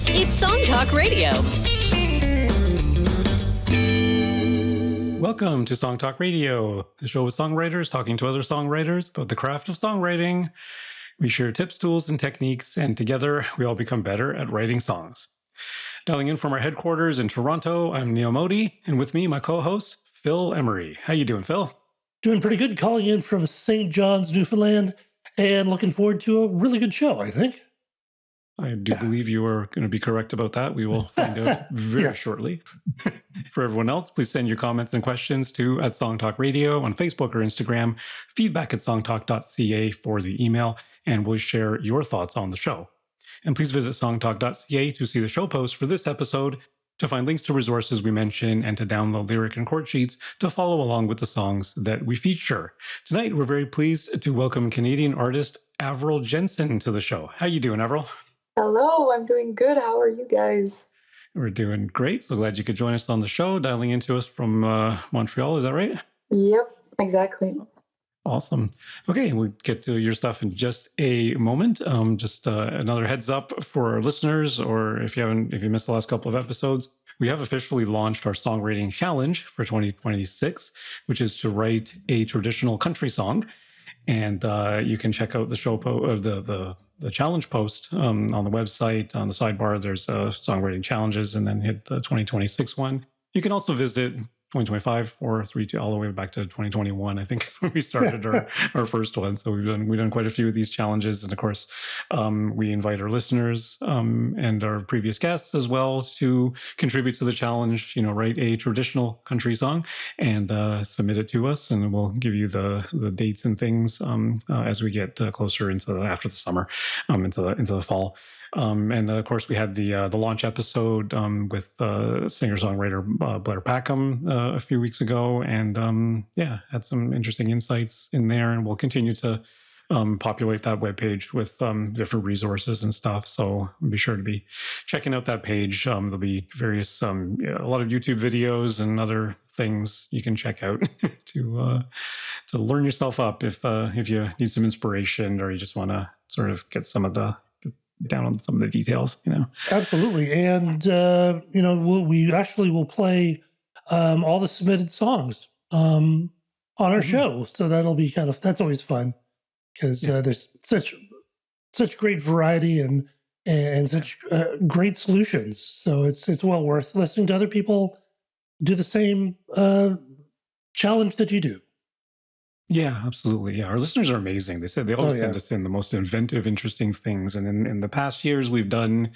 It's Song Talk Radio. Welcome to Song Talk Radio, the show with songwriters talking to other songwriters about the craft of songwriting. We share tips, tools, and techniques, and together we all become better at writing songs. Dialing in from our headquarters in Toronto, I'm Neil Modi, and with me, my co-host, Phil Emery. How you doing, Phil? Doing pretty good, calling in from St. John's, Newfoundland, and looking forward to a really good show, I think. I do believe you are going to be correct about that. We will find out very shortly. For everyone else, please send your comments and questions to @SongTalkRadio on Facebook or Instagram, feedback@songtalk.ca for the email, and we'll share your thoughts on the show. And please visit songtalk.ca to see the show post for this episode, to find links to resources we mention, and to download lyric and chord sheets to follow along with the songs that we feature. Tonight, we're very pleased to welcome Canadian artist Avril Jensen to the show. How you doing, Avril? Hello, I'm doing good. How are you guys? We're doing great. So glad you could join us on the show, dialing into us from Montreal. Is that right? Yep, exactly. Awesome. Okay, we'll get to your stuff in just a moment. Just another heads up for our listeners, or if you missed the last couple of episodes, we have officially launched our songwriting challenge for 2026, which is to write a traditional country song. And you can check out the show the challenge post on the website. On the sidebar, there's songwriting challenges, and then hit the 2026 one. You can also visit 2025 or all the way back to 2021. I think when we started our first one. So we've done quite a few of these challenges, and of course, we invite our listeners and our previous guests as well to contribute to the challenge. Write a traditional country song and submit it to us, and we'll give you the dates and things as we get closer after the summer, into the fall. And of course, we had the launch episode with singer-songwriter Blair Packham a few weeks ago, and had some interesting insights in there. And we'll continue to populate that webpage with different resources and stuff. So be sure to be checking out that page. There'll be various a lot of YouTube videos and other things you can check out to learn yourself up if you need some inspiration, or you just want to sort of get down on some of the details, Absolutely. And, we actually will play all the submitted songs on our show. So that'll be that's always fun, because there's such great variety and such great solutions. So it's well worth listening to other people do the same challenge that you do. Yeah, absolutely. Yeah, our listeners are amazing. They said they always send us in the most inventive, interesting things. And in the past years, we've done,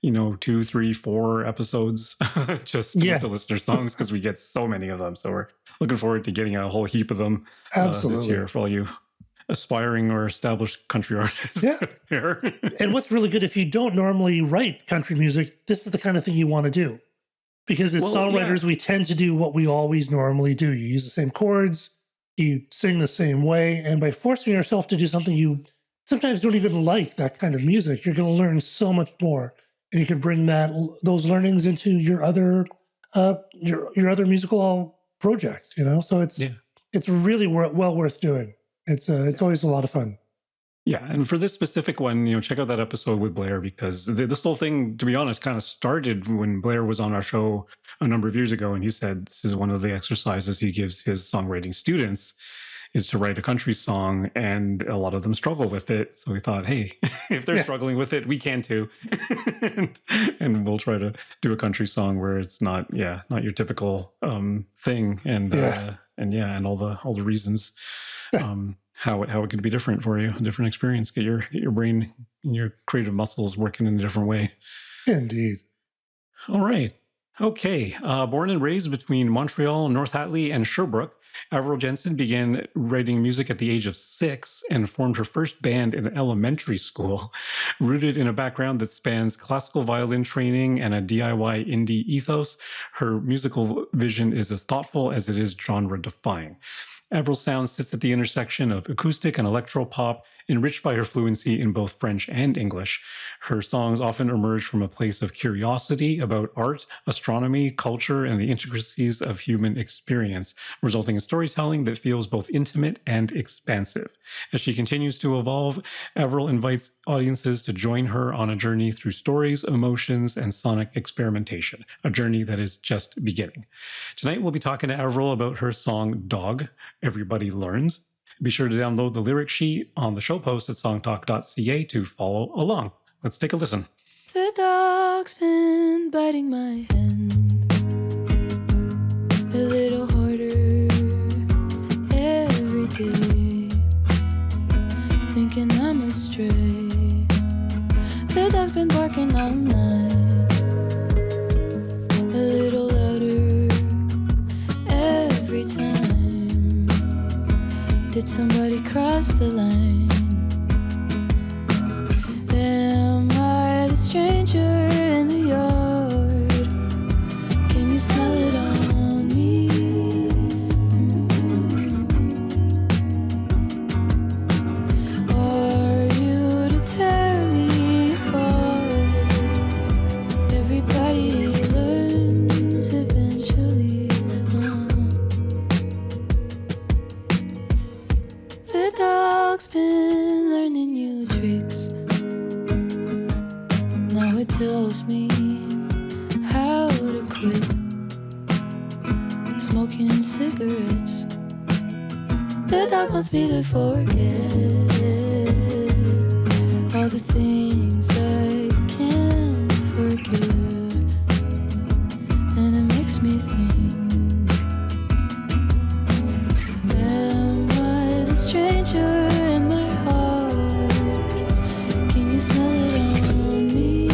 2, 3, 4 episodes just with the listener songs, because we get so many of them. So we're looking forward to getting a whole heap of them this year for all you aspiring or established country artists. There. And what's really good, if you don't normally write country music, this is the kind of thing you want to do. Because as songwriters, we tend to do what we always normally do. You use the same chords, you sing the same way, and by forcing yourself to do something you sometimes don't even like, that kind of music, you're going to learn so much more, and you can bring those learnings into your other your other musical projects. So it's really well worth doing. It's always a lot of fun. Yeah, and for this specific one, check out that episode with Blair, because this whole thing, to be honest, kind of started when Blair was on our show a number of years ago, and he said this is one of the exercises he gives his songwriting students, is to write a country song, and a lot of them struggle with it. So we thought, hey, if they're struggling with it, we can too. and we'll try to do a country song where it's not your typical thing, and all the reasons. How it could be different for you, a different experience. Get your brain and your creative muscles working in a different way. Indeed. All right. Okay. Born and raised between Montreal, North Hatley, and Sherbrooke, Avril Jensen began writing music at the age of 6 and formed her first band in elementary school. Rooted in a background that spans classical violin training and a DIY indie ethos, her musical vision is as thoughtful as it is genre-defying. Avril's sound sits at the intersection of acoustic and electro-pop, Enriched by her fluency in both French and English, her songs often emerge from a place of curiosity about art, astronomy, culture, and the intricacies of human experience, resulting in storytelling that feels both intimate and expansive. As she continues to evolve, Avril invites audiences to join her on a journey through stories, emotions, and sonic experimentation, a journey that is just beginning. Tonight, we'll be talking to Avril about her song Dog, Everybody Learns. Be sure to download the lyric sheet on the show post at songtalk.ca to follow along. Let's take a listen. The dog's been biting my hand a little harder every day, thinking I'm astray. The dog's been barking all night, a little louder every time. Did somebody cross the line? Am I the stranger in the yard? Can you smell it on me? Are you to tear me apart? Everybody learns eventually. The dog's been learning new tricks. Now it tells me how to quit smoking cigarettes. The dog wants me to forget all the things I can't forgive, and it makes me think, am I the stranger in my heart? Can you smell it on me?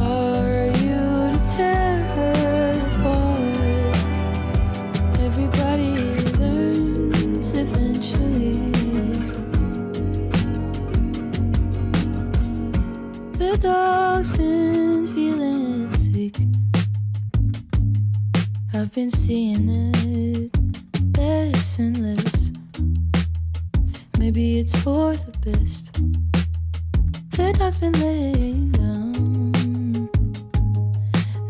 Are you to tear her apart? Everybody learns eventually. The dog's been feeling sick. I've been seeing it less and less. Maybe it's for the best. The dog's been laying down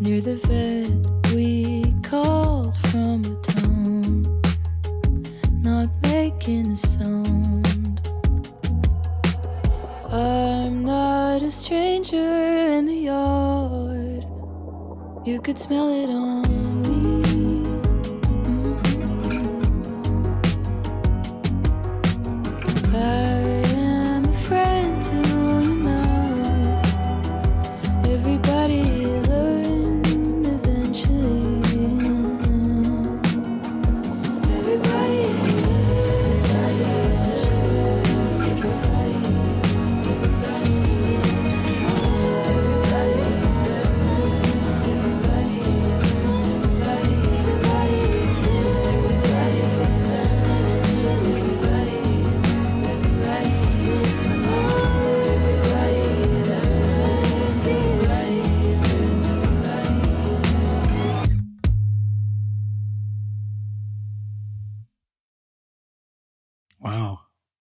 near the vet we called from the town, not making a sound. I'm not a stranger in the yard. You could smell it on me. I am a friend to you now. Everybody learn eventually. Everybody learns. Wow.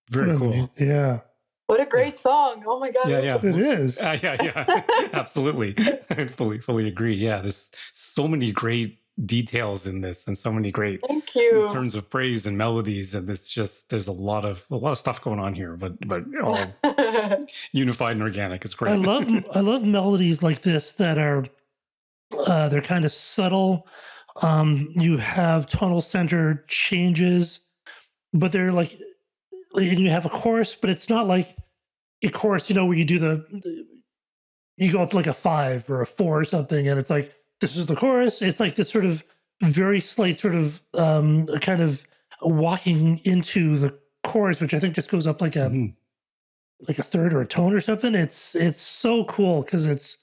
Very cool. Yeah. What a great song. Oh my God. Yeah. It is. Yeah. Absolutely. I fully agree. Yeah. There's so many great details in this and so many great Thank you. turns of praise and melodies. And it's just, there's a lot of stuff going on here, but all unified and organic. It's great. I love melodies like this that are they're kind of subtle. You have tonal center changes, but they're like, and you have a chorus, but it's not like a chorus, where you do you go up to like a 5 or a 4 or something, and it's like, this is the chorus. It's like this sort of very slight sort of kind of walking into the chorus, which I think just goes up like a like a third or a tone or something. It's so cool because it's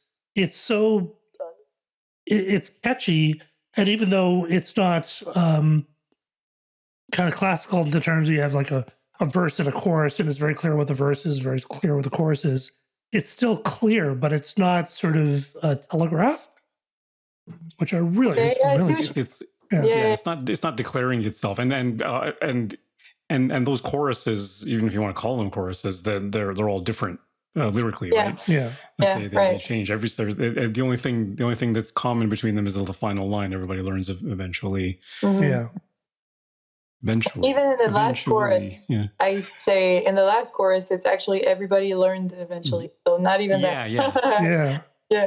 so it's catchy, and even though it's not kind of classical in the terms you have like a verse and a chorus, and it's very clear what the verse is, very clear what the chorus is. It's still clear, but it's not sort of telegraphed, which I really, Okay, yeah, I see really what you- Yeah, it's not declaring itself, and those choruses, even if you want to call them choruses, they're all different lyrically, right? Yeah. They change every. The only thing that's common between them is the final line. Everybody learns eventually. Yeah. Eventually. Even in the last chorus, I say in the last chorus, it's actually everybody learned eventually. So not even that. Yeah.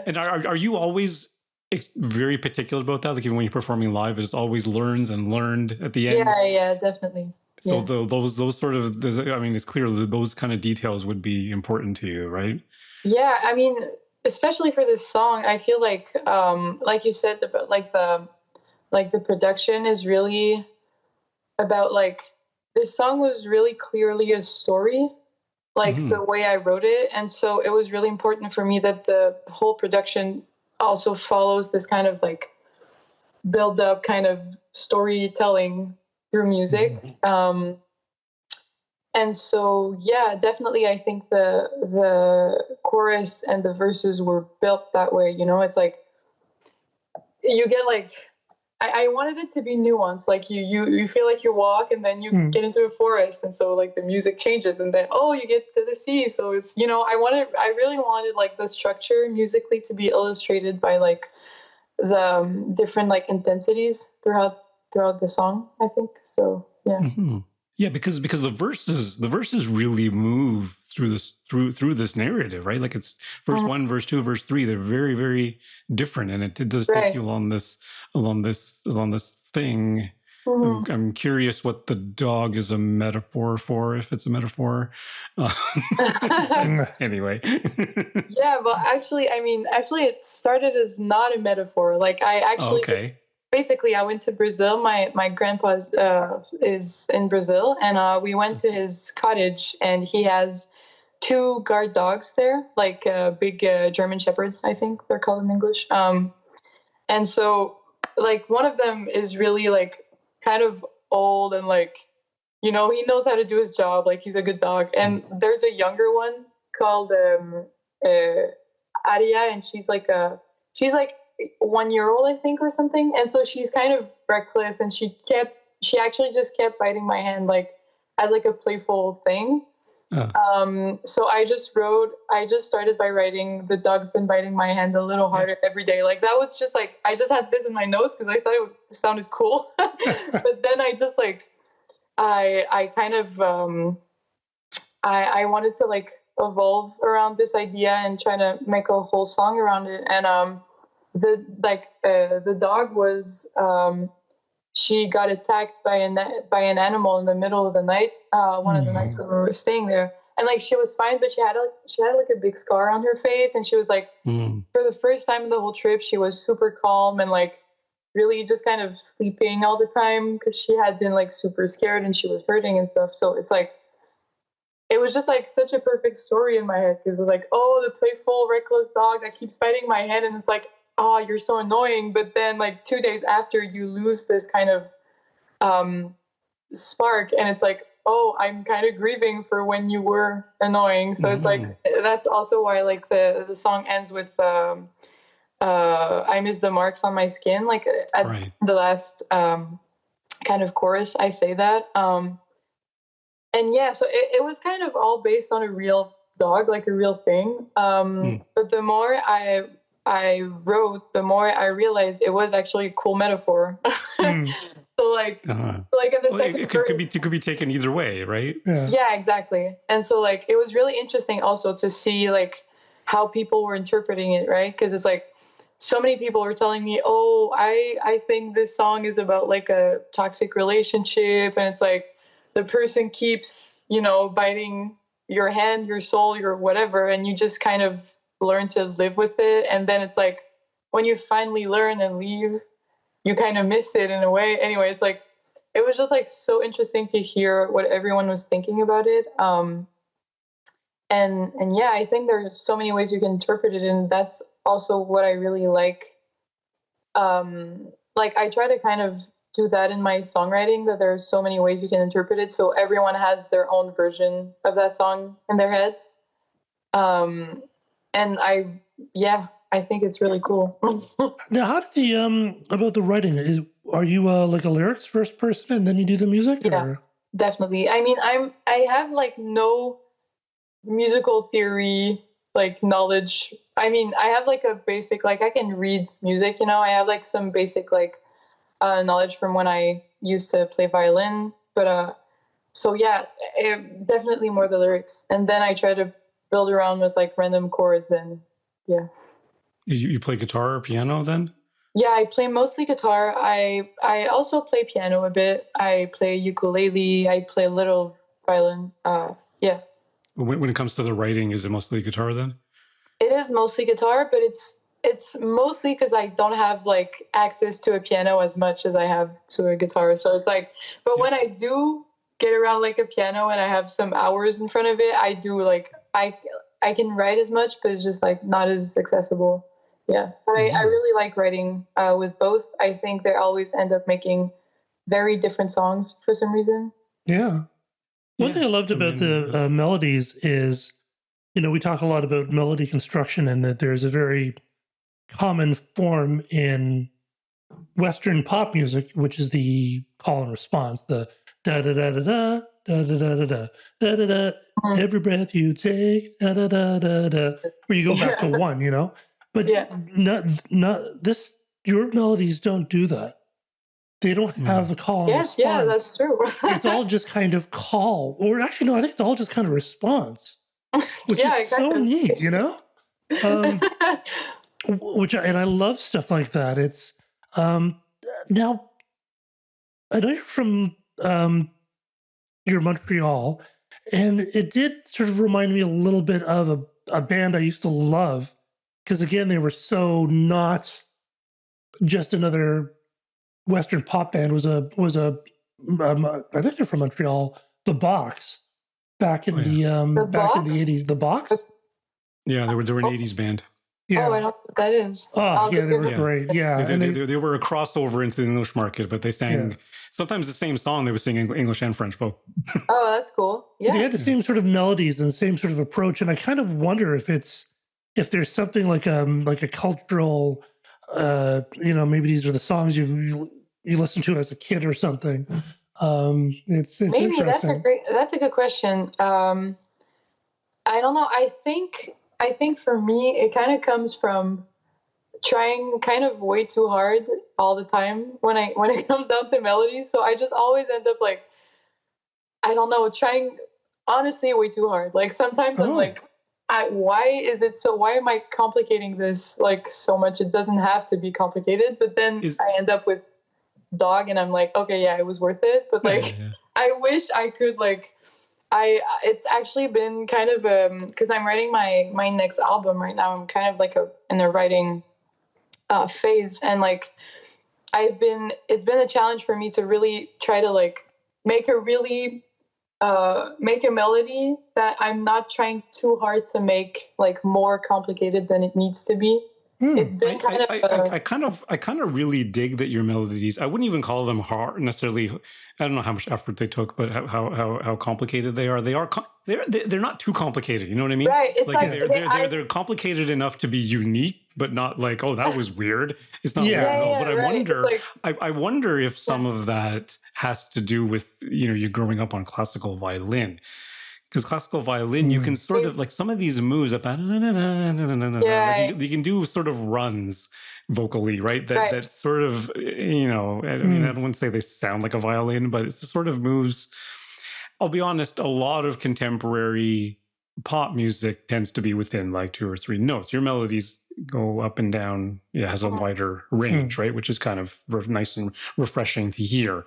And are you always very particular about that? Like even when you're performing live, it's always learns and learned at the end. Yeah, definitely. So those sort of, I mean, it's clear that those kind of details would be important to you, right? Yeah, I mean, especially for this song, I feel like you said, the production is really about this song was really clearly a story, the way I wrote it, and so it was really important for me that the whole production also follows this kind of build up kind of storytelling through music. And so definitely I think the chorus and the verses were built that way, it's you get I wanted it to be nuanced. You feel like you walk and then you get into a forest, and so the music changes, and then you get to the sea. So it's I really wanted the structure musically to be illustrated by the different intensities throughout the song, I think. So yeah, because the verses really move through this narrative, right? Like it's verse 1, verse 2, verse 3. They're very, very different, and it does take you along this thing. I'm curious what the dog is a metaphor for, if it's a metaphor. Anyway. Yeah, but actually it started as not a metaphor. Basically, I went to Brazil. My grandpa is in Brazil, and we went to his cottage, and he has 2 guard dogs there, big German shepherds, I think they're called in English. And so one of them is really kind of old, and he knows how to do his job. He's a good dog. And there's a younger one called Aria, and she's 1 year old, I think, or something. And so she's kind of reckless, and she actually just kept biting my hand as a playful thing. So I just started by writing, the dog's been biting my hand a little harder every day. That was just I just had this in my notes because I thought it sounded cool. But then I just I kind of I wanted to evolve around this idea and try to make a whole song around it. And the dog was she got attacked by an animal in the middle of the night, one of the nights when we were staying there, and she was fine, but she had a big scar on her face, and she was for the first time in the whole trip, she was super calm and really just kind of sleeping all the time because she had been super scared and she was hurting and stuff. So it's it was just such a perfect story in my head, because it was the playful, reckless dog that keeps biting my head, and it's oh, you're so annoying. But then 2 days after, you lose this kind of spark, and it's oh, I'm kind of grieving for when you were annoying. So it's that's also why the song ends with I miss the marks on my skin. At the last kind of chorus, I say that. And yeah, so it was kind of all based on a real dog, a real thing. But the more I wrote, the more I realized it was actually a cool metaphor. So in the second verse, it could be taken either way, right? Yeah, exactly. And so it was really interesting also to see how people were interpreting it, right? Because it's so many people were telling me, oh, I think this song is about a toxic relationship, and it's the person keeps biting your hand, your soul, your whatever, and you just kind of learn to live with it. And then it's when you finally learn and leave, you kind of miss it in a way. Anyway, it's it was just so interesting to hear what everyone was thinking about it. And yeah, I think there's so many ways you can interpret it, and that's also what I really like. I try to kind of do that in my songwriting, that there's so many ways you can interpret it, so everyone has their own version of that song in their heads. And I think it's really cool. Now, how did the about the writing are you like a lyrics first person and then you do the music? Yeah, or? definitely. I mean, I have like no musical theory like knowledge. I mean, I have like a basic, like I can read music, you know. I have like some basic like knowledge from when I used to play violin, but so yeah, definitely more the lyrics, and then I try to build around with like random chords, and yeah. You play guitar or piano then? Yeah, I play mostly guitar. I also play piano a bit. I play ukulele. I play a little violin. Yeah. When it comes to the writing, is it mostly guitar then? It is mostly guitar, but it's mostly because I don't have like access to a piano as much as I have to a guitar. So it's like, but when I do get around like a piano and I have some hours in front of it, I do like I can write as much, but it's just like not as accessible. Yeah, but I really like writing with both. I think they always end up making very different songs for some reason. Yeah. One thing I loved about the melodies is, you know, we talk a lot about melody construction and that there's a very common form in Western pop music, which is the call and response, the da da da da da da da da da da da da. Every breath you take, da da da da da, where you go back to one, you know. But not this. Your melodies don't do that. They don't have the call and response. Yeah, that's true. It's all just kind of call, or actually, no, I think it's all just kind of response, which is so neat, you know. And I love stuff like that. It's now I know you're from you're Montreal, and it did sort of remind me a little bit of a band I used to love because again they were so not just another Western pop band. I think they're from Montreal. The Box back in the back in the 80s. The Box. Yeah, they were an 80s band. Yeah. Oh, I don't know what that is. Oh, yeah, they were great. Yeah. They were a crossover into the English market, but they sang sometimes the same song. They were singing English and French both. Oh, that's cool. Yeah. They had the same sort of melodies and the same sort of approach. And I kind of wonder if there's something like a cultural, you know, maybe these are the songs you listen to as a kid or something. It's maybe interesting. That's a good question. I don't know. I think for me, it kind of comes from trying kind of way too hard all the time when it comes down to melodies. So I just always end up like, I don't know, trying honestly way too hard. Like sometimes I'm like, why am I complicating this like so much? It doesn't have to be complicated. But then I end up with Dog and I'm like, okay, yeah, it was worth it. But like, I wish I could like, it's actually been kind of because I'm writing my next album right now. I'm kind of like in a writing phase, and like it's been a challenge for me to really try to like make a melody that I'm not trying too hard to make like more complicated than it needs to be. It's been I kind of really dig that your melodies. I wouldn't even call them hard necessarily. I don't know how much effort they took, but how complicated they are. They're not too complicated. You know what I mean? Right. It's like they're complicated enough to be unique, but not like, oh, that was weird. It's not weird at all. But I wonder. I wonder if some of that has to do with you growing up on classical violin. Because classical violin, you can sort of like some of these moves, like you can do sort of runs vocally, right? That sort of, I mean, I don't want to say they sound like a violin, but it's the sort of moves. I'll be honest, a lot of contemporary pop music tends to be within like 2 or 3 notes. Your melodies go up and down. It has a wider range, right? Which is kind of nice and refreshing to hear,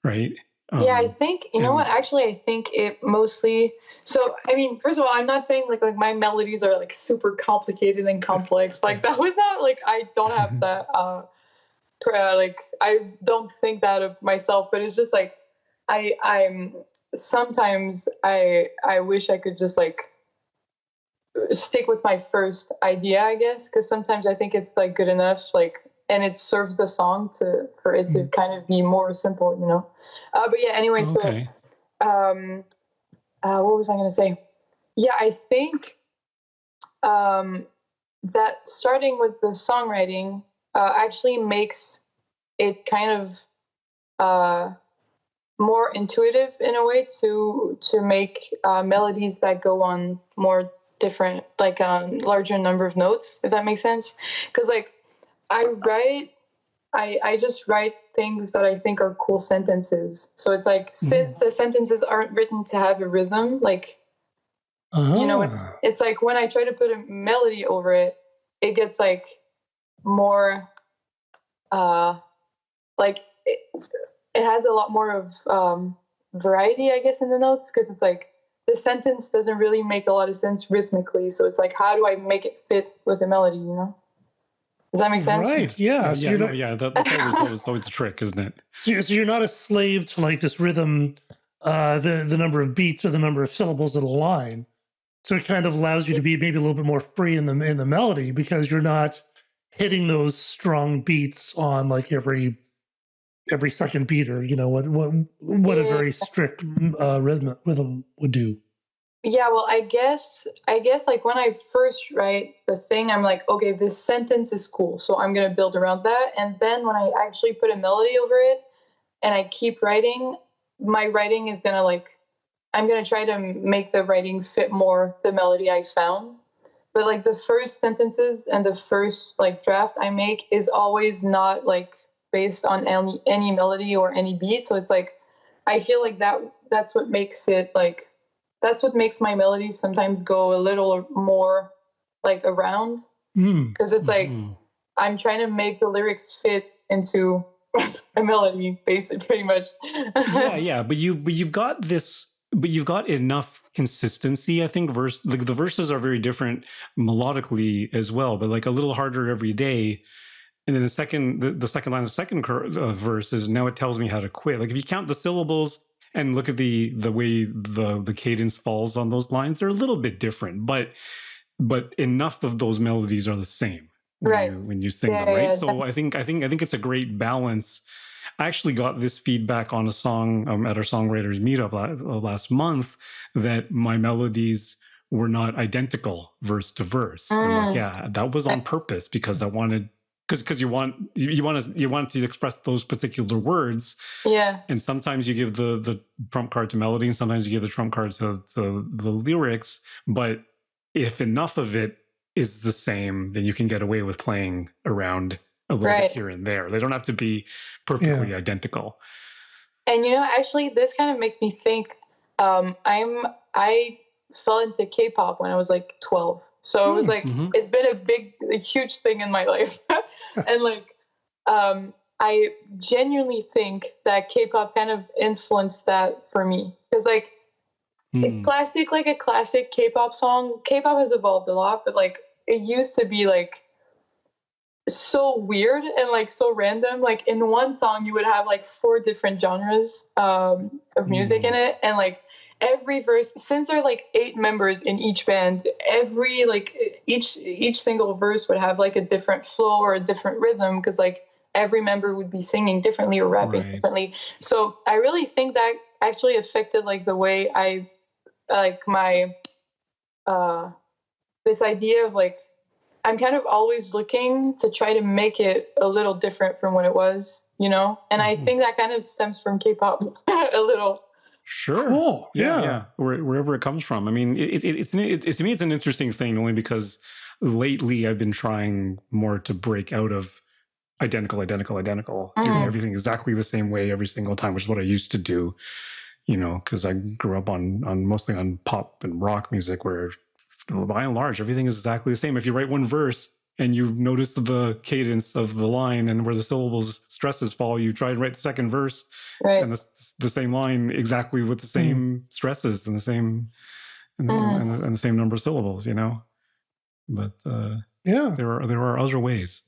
right? Yeah, I think you know what. Actually, I think it mostly. So, I mean, first of all, I'm not saying like my melodies are like super complicated and complex. Like that was not like I don't have that. Like I don't think that of myself. But it's just like I'm sometimes I wish I could just like stick with my first idea, I guess, because sometimes I think it's like good enough, like, and it serves the song for it to kind of be more simple, But yeah, anyway, so what was I going to say? Yeah, I think that starting with the songwriting actually makes it kind of more intuitive in a way to make melodies that go on more different, like larger number of notes, if that makes sense. Because like I just write things that I think are cool sentences. So it's like, since the sentences aren't written to have a rhythm, like, you know, it's like when I try to put a melody over it, it gets like more, like it has a lot more of variety, I guess, in the notes, because it's like the sentence doesn't really make a lot of sense rhythmically. So it's like, how do I make it fit with a melody, you know? Does that make sense? Right. Yeah. So that's always a trick, isn't it? So you're not a slave to like this rhythm, the number of beats or the number of syllables in a line. So it kind of allows you to be maybe a little bit more free in the melody, because you're not hitting those strong beats on like every second beat, or you know what a very strict rhythm would do. Yeah, well, I guess like when I first write the thing, I'm like, okay, this sentence is cool, so I'm gonna build around that. And then when I actually put a melody over it and I keep writing, my writing is gonna like, I'm gonna try to make the writing fit more the melody I found. But like the first sentences and the first like draft I make is always not like based on any melody or any beat. So it's like, I feel like that's what makes it like, that's what makes my melodies sometimes go a little more like around, because it's like I'm trying to make the lyrics fit into a melody, basically, pretty much. But you've got this, but you've got enough consistency. I think like the verses are very different melodically as well, but like a little harder every day. And then the second line of the second verse is, now it tells me how to quit. Like if you count the syllables and look at the way the cadence falls on those lines, they're a little bit different, but enough of those melodies are the same when you sing them, right? So I think it's a great balance. I actually got this feedback on a song at our songwriters meetup last month, that my melodies were not identical verse to verse. I'm like, yeah, that was on purpose, because I wanted, because you want to express those particular words. Yeah. And sometimes you give the trump card to melody, and sometimes you give the trump card to the lyrics. But if enough of it is the same, then you can get away with playing around a little bit here and there. They don't have to be perfectly identical. And you know, actually, this kind of makes me think. I fell into K-pop when I was like 12, so it was like it's been a huge thing in my life, and like I genuinely think that K-pop kind of influenced that for me, because like a classic K-pop song. K-pop has evolved a lot, but like it used to be like so weird and like so random. Like in one song you would have like 4 different genres of music in it, and like every verse, since there are like 8 members in each band, every like each single verse would have like a different flow or a different rhythm, because like every member would be singing differently or rapping differently. So I really think that actually affected like the way I like my this idea of like, I'm kind of always looking to try to make it a little different from what it was, you know? And I think that kind of stems from K-pop a little. Sure. Cool. Yeah. Wherever it comes from. I mean, it's to me, it's an interesting thing, only because lately I've been trying more to break out of identical, doing everything exactly the same way every single time, which is what I used to do, you know, because I grew up on mostly on pop and rock music, where by and large everything is exactly the same. If you write one verse and you notice the cadence of the line and where the syllables stresses fall, you try and write the second verse and the same line exactly with the same stresses and the same and the same number of syllables, you know. But there are other ways.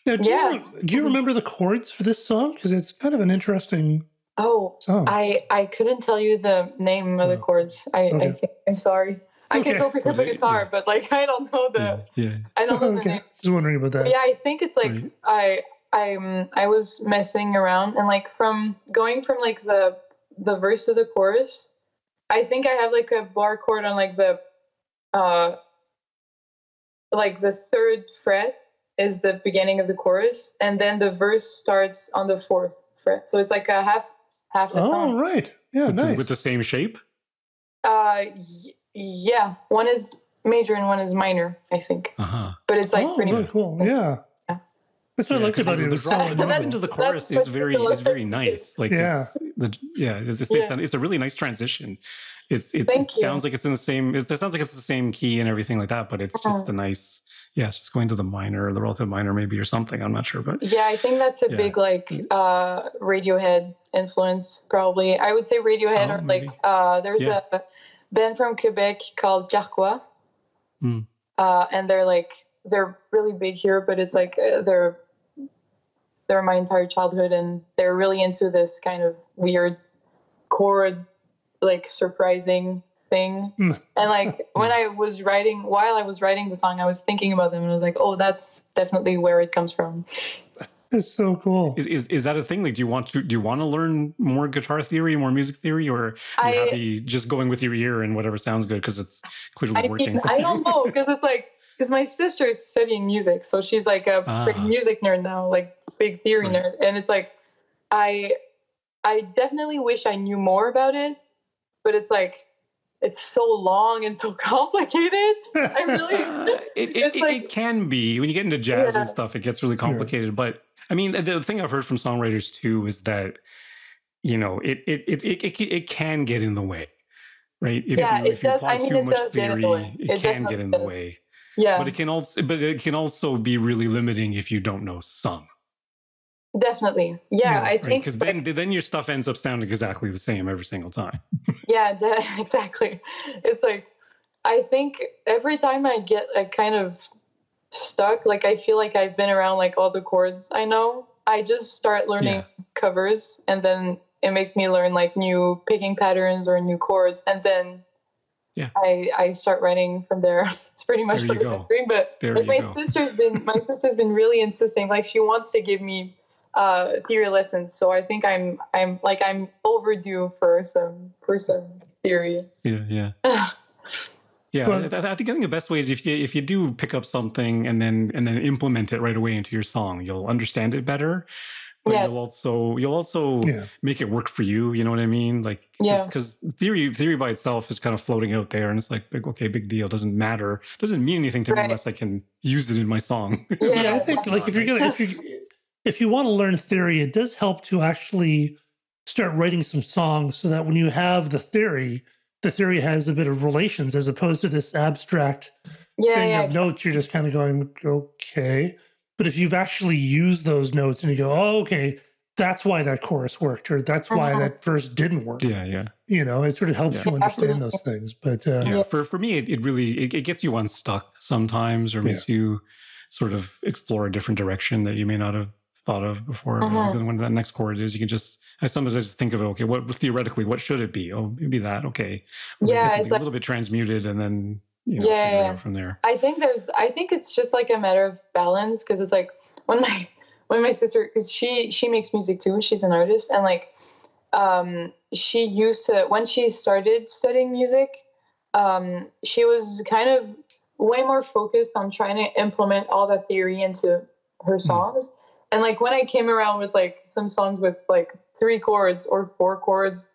Now, do you remember the chords for this song? Because it's kind of an interesting song. I couldn't tell you the name of the chords. I think, I'm sorry. I could go pick up a guitar, but like I don't know I don't know the name. Just wondering about that. But yeah, I think it's like I was messing around, and like from going from like the verse to the chorus, I think I have like a bar chord on like the 3rd fret, is the beginning of the chorus, and then the verse starts on the 4th fret. So it's like a half a Oh, tone. right. Yeah, nice. With the same shape? Yeah. One is major and one is minor, I think. But it's like pretty very cool. Yeah. That's what I liked about it. The drop into the chorus is very nice. Like, it's a really nice transition. It sounds like it's in the same. It sounds like it's the same key and everything like that. But it's just a nice. Yeah, it's just going to the minor, the relative minor, maybe, or something. I'm not sure, but yeah, I think that's a big Radiohead influence. Probably, I would say Radiohead, or maybe. There's a band from Quebec called Carquois, and they're really big here, but it's like they're my entire childhood, and they're really into this kind of weird chord, like surprising thing. And like while I was writing the song, I was thinking about them, and I was like, oh, that's definitely where it comes from. It's so cool. Is that a thing? Like, do you want to learn more guitar theory, more music theory, or are you happy just going with your ear and whatever sounds good because it's clearly working? I don't know, because my sister is studying music, so she's like a big music nerd now, like big theory nerd, and it's like I definitely wish I knew more about it, but it's like it's so long and so complicated. I really it can be when you get into jazz and stuff. It gets really complicated, but I mean, the thing I've heard from songwriters too is that it can get in the way, right? If you apply too much theory, it can get in the way. Yeah, but it can also be really limiting if you don't know some. Definitely, yeah. I think because then your stuff ends up sounding exactly the same every single time. Yeah, exactly. It's like I think every time I get like kind of stuck, like I feel like I've been around like all the chords I know, I just start learning covers, and then it makes me learn like new picking patterns or new chords, and then I start writing from there. It's pretty much what I'm doing. But like my sister's been really insisting, like she wants to give me theory lessons, so I think I'm overdue for some theory. I think the best way is if you do pick up something and then implement it right away into your song, you'll understand it better. But you'll also make it work for you. You know what I mean? Like, because theory by itself is kind of floating out there, and it's like, okay, big deal. Doesn't matter. Doesn't mean anything to me unless I can use it in my song. I think like if you want to learn theory, it does help to actually start writing some songs so that when you have the theory has a bit of relations as opposed to this abstract thing of notes. You're just kind of going, okay. But if you've actually used those notes and you go, oh, okay, that's why that chorus worked, or that's why that verse didn't work. You know, it sort of helps you understand those things. But for me, it really gets you unstuck sometimes, or makes you sort of explore a different direction that you may not have thought of before. When that next chord is, you can I sometimes just think of it, okay, what should it be? Oh, maybe that, okay. It's a little bit transmuted, and then figure it out from there. I think it's just like a matter of balance, because it's like when my sister, because she makes music too, she's an artist, and like she used to, when she started studying music, she was kind of way more focused on trying to implement all that theory into her songs. And like when I came around with like some songs with like 3 chords or 4 chords,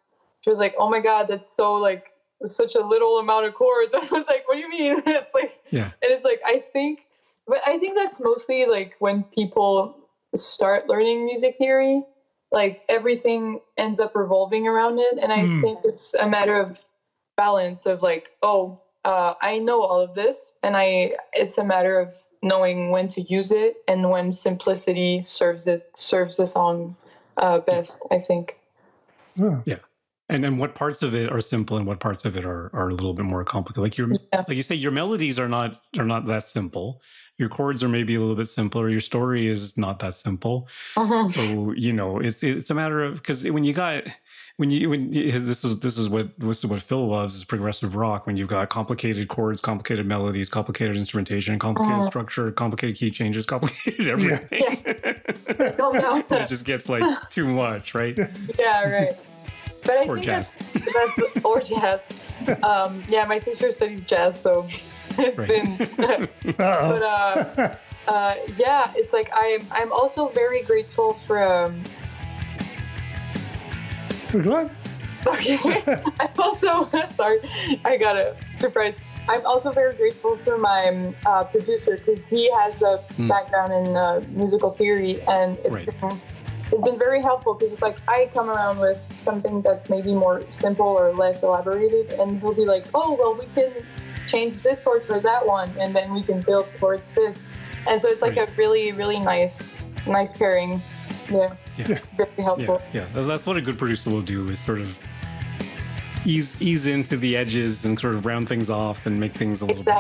she was like, oh my God, that's so like such a little amount of chords. I was like, what do you mean? It's like, and it's like, I think that's mostly like when people start learning music theory, like everything ends up revolving around it. And I think it's a matter of balance of like, I know all of this, and it's a matter of knowing when to use it and when simplicity serves the song best, I think. And then what parts of it are simple and what parts of it are a little bit more complicated. Like like you say, your melodies are not that simple. Your chords are maybe a little bit simpler. Your story is not that simple. So it's a matter of, because this is what Phil loves, is progressive rock. When you've got complicated chords, complicated melodies, complicated instrumentation, complicated structure, complicated key changes, complicated everything. It just gets like too much, right? Yeah, right. But I or think jazz. that's or jazz. My sister studies jazz, so it's been. Yeah, it's like I'm also very grateful for Go on. Okay. I'm also sorry, I got a surprise. I'm also very grateful for my producer because he has a background in musical theory, and it's been very helpful because it's like I come around with something that's maybe more simple or less elaborated, and he'll be like, "Oh, well, we can change this chord for that one, and then we can build towards this." And so it's like a really, really nice pairing. Yeah. Very helpful. Yeah. That's what a good producer will do, is sort of ease into the edges and sort of round things off and make things a little bit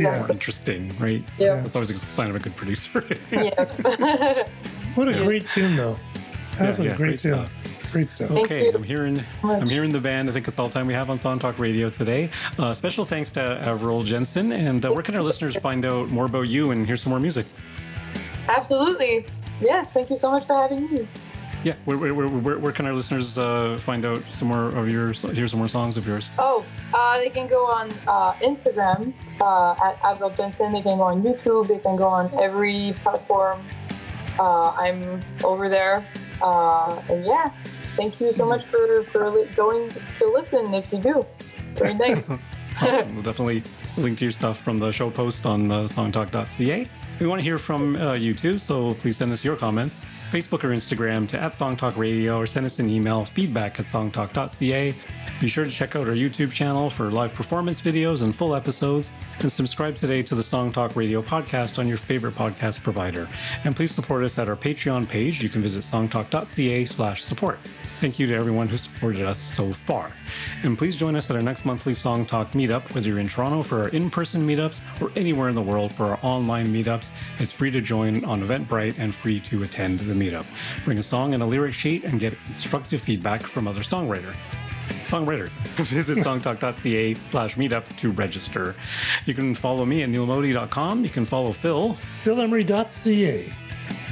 more interesting, right? Yeah. That's always a sign of a good producer. Yeah. What a great tune, though. That's a great tune. Great stuff. Okay, I'm hearing the band. I think it's all the time we have on Song Talk Radio today. Special thanks to Avril Jensen. And where can our listeners find out more about you and hear some more music? Absolutely. Yes, thank you so much for having me. Yeah, where can our listeners find out some more of hear some more songs of yours? Oh, they can go on Instagram at Avril Jensen. They can go on YouTube. They can go on every platform. I'm over there. And yeah, thank you so much for going to listen if you do. Very nice. Awesome. We'll definitely link to your stuff from the show post on songtalk.ca. We want to hear from you too, so please send us your comments. Facebook or Instagram to @SongTalkRadio, or send us an email, feedback@songtalk.ca. Be sure to check out our YouTube channel for live performance videos and full episodes, and subscribe today to the Song Talk Radio podcast on your favorite podcast provider. And please support us at our Patreon page. You can visit songtalk.ca/support. Thank you to everyone who supported us so far. And please join us at our next monthly Song Talk meetup, whether you're in Toronto for our in-person meetups or anywhere in the world for our online meetups. It's free to join on Eventbrite and free to attend the meetup. Bring a song and a lyric sheet and get constructive feedback from other songwriters. Visit songtalk.ca/meetup to register. You can follow me at neilmodi.com. You can follow Phil. PhilEmery.ca.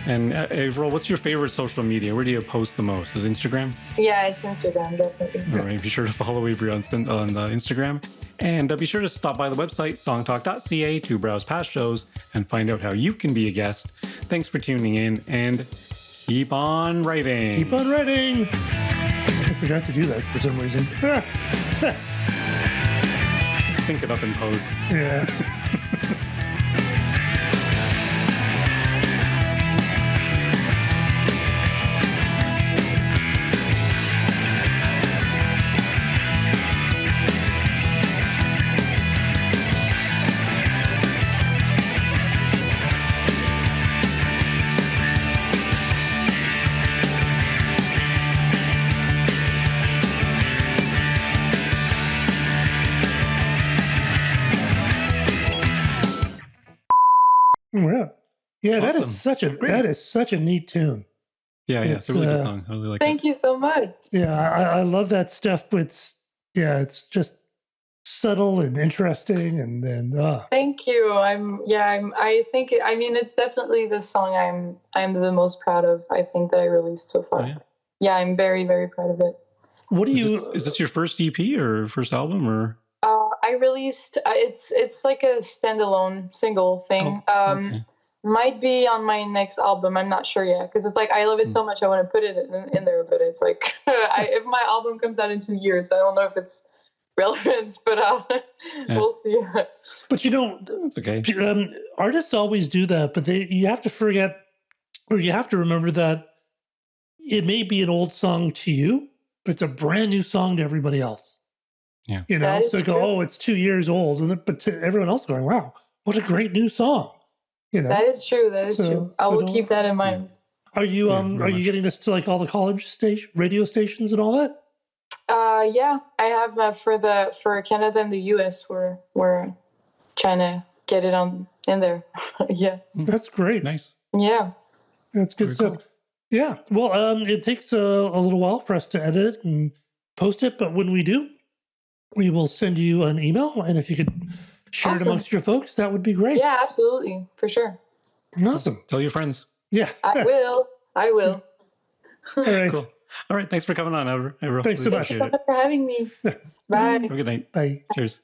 And Avril, what's your favorite social media? Where do you post the most? Is it Instagram? Yeah, it's Instagram, definitely. All right, be sure to follow Avery on Instagram. And be sure to stop by the website, songtalk.ca, to browse past shows and find out how you can be a guest. Thanks for tuning in, and keep on writing. Keep on writing. I forgot to do that for some reason. Sync it up in post. Yeah. Yeah, awesome. that is such a neat tune. Yeah, it's a really good song. I really like it. Thank you so much. Yeah, I love that stuff. It's just subtle and interesting, and then Thank you. I mean, it's definitely the song I'm the most proud of, I think, that I released so far. Oh, yeah, I'm very, very proud of it. What do you is this your first EP or first album, or I released it's like a standalone single thing. okay. Might be on my next album. I'm not sure yet, because it's like I love it so much I want to put it in there, but it's like if my album comes out in 2 years, I don't know if it's relevant, but we'll see. But that's okay. Artists always do that, but you have to forget, or you have to remember that it may be an old song to you, but it's a brand new song to everybody else. Yeah, So go, oh, it's 2 years old, but to everyone else going, wow, what a great new song. That is true. That is true. I will keep that in mind. Are you getting this to like all the college radio stations and all that? Yeah, I have for Canada and the US. We're trying to get it in there. Yeah, that's great. Nice. Yeah, that's good stuff. Cool. Yeah. Well, it takes a little while for us to edit it and post it, but when we do, we will send you an email, and if you could share it amongst your folks, that would be great. Yeah, absolutely. For sure. Awesome. Tell your friends. Yeah. I will. All right. Cool. All right. Thanks for coming on, Avril. Thanks so much. Thanks so much for having me. Bye. Have a good night. Bye. Cheers.